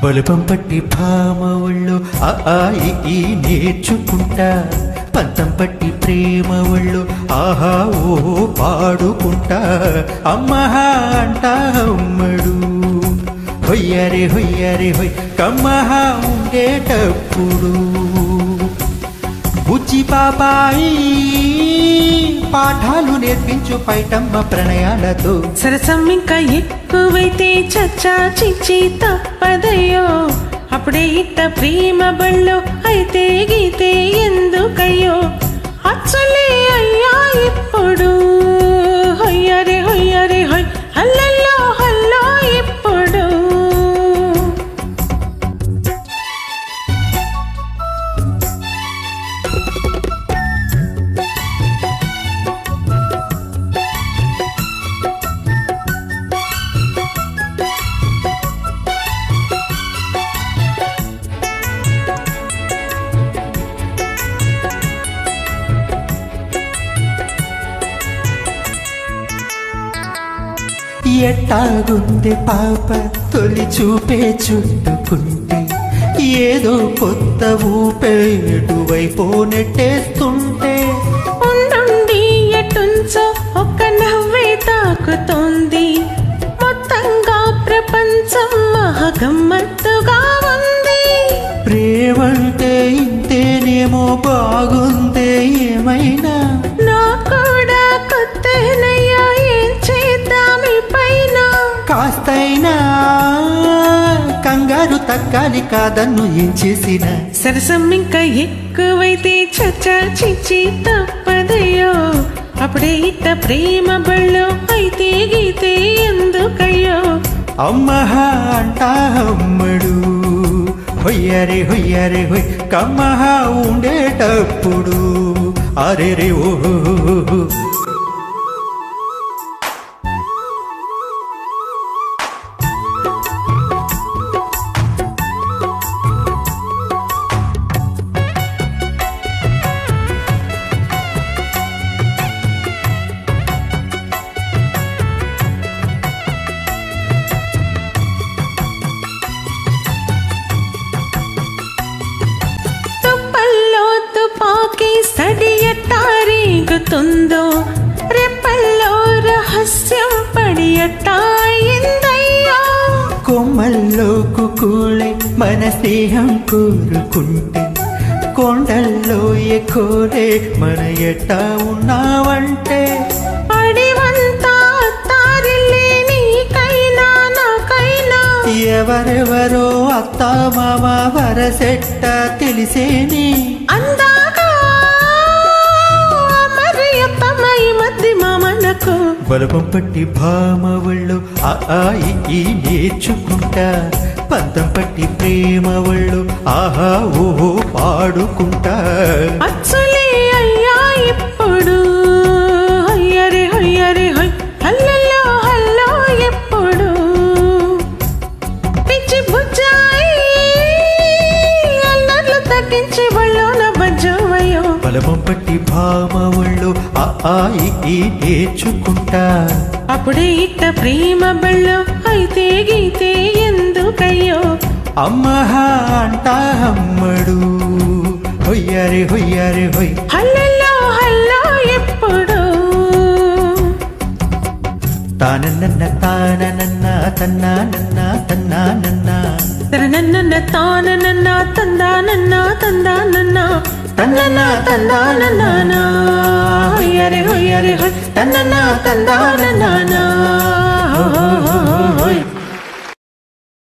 బలుపం పట్టి భామ ఒళ్ళు ఆ ఆ ఈ నేర్చుకుంటా పంతం పట్టి ప్రేమ ఒళ్ళు ఆహా ఓహో పాడుకుంటా అమ్మహా అంటా అమ్మడు హొయ్యరే హొయ్యరే హొయ్ కమ్మహా ఉండేటప్పుడు బుజ్జి పాపాయి పాఠాలు నేర్పించు పైటమ్మ ప్రణయాలతో సరసం ఇంకా ఎక్కువైతే చచ్చా చిచ్చి తప్పదయ్యో అప్పుడే ఇట్ట ప్రేమ బళ్ళు అయితే గీతే ఎందుకయ్యో అచ్చలే అయ్యా ఇప్పుడు హొయ్యరే హొయ్యరే హొయ్ హల్లల్లో హల్లో ఇప్పుడు ఎట్టాగుంది పాప తొలి చూపే చుట్టుకుంటే ఏదో కొత్త ఊపేటువైపో నెట్టేస్తుంటే ఉండుండి ఎటుంచో ఒక్క నవ్వే తాకుతోంది మొత్తంగా ప్రపంచం మహగమ్మత్తుగా ఉంది ప్రేమంటే ఇంతేనేమో బాగుందే ఏమైనా నా కూడా కొత్తనయ్యా ఏం చేద్దామి పైన కాస్తైనా కంగారు తక్కాలి కాదన్ను ఏం చేసిన సరసం ఇంకా ఎక్కువైతే చచ్చా చిచ్చి తప్పదయ్యో అప్పుడే ఇట్ట ప్రేమ బళ్ళు అయితే గీతే ఎందుకయ్యో అమ్మహా అంటా అమ్మడు హొయ్యరే హొయ్యరే హొయ్ కమ్మహా ఉండేటప్పుడు అరే రే ఓహో సడి ఎట్టారేగుతుందో రెప్పల్లో రహస్యం పడి ఎట్టాయిందయ్యో కొమ్మల్లో కుకూళే మన స్నేహం కోరుకుంటే కొండల్లో ఎకోరే మన ఎట్టా ఉన్నావంటే అడివంతా తారిల్లే నీకైనా నాకైనా ఎవరెవరో అత్తా మామ వరసెట్ట తెలిసేని బలపం పట్టి భామ ఒళ్ళు ఆ ఆ ఈ నేర్చుకుంటా పంతం పట్టి ప్రేమ ఒళ్ళు ఆహా ఓహో పాడుకుంటా అచ్చలే అయ్యా ఇప్పుడు హొయ్యరే హొయ్యరే హొయ్ హల్లల్లో హల్లో ఎప్పుడు పిచ్చి బుజ్జాయి అల్లర్లు తగ్గించి బళ్ళోన బజ్జోవయ్యో బలపం పట్టి భామ ఒళ్ళు ఆ ఆ ఈ నేర్చుకుంటా అప్పుడే ఇట్ట ప్రేమ బళ్ళు అయితే గీతే ఎందుకయ్యో అమ్మహా అంటా అమ్మడు హొయ్యరే హొయ్యరే హొయ్ హల్లల్లో హల్లో ఎప్పుడు తానన్న తానన్న తన్నానన్న తన్నానన్న తననన్న తాననన్న తందానన్న తందానన్న తన్నన్న తందానన్న హొయ్యరే హొయ్యరే హొయ్ తన్నన్న తందానన్న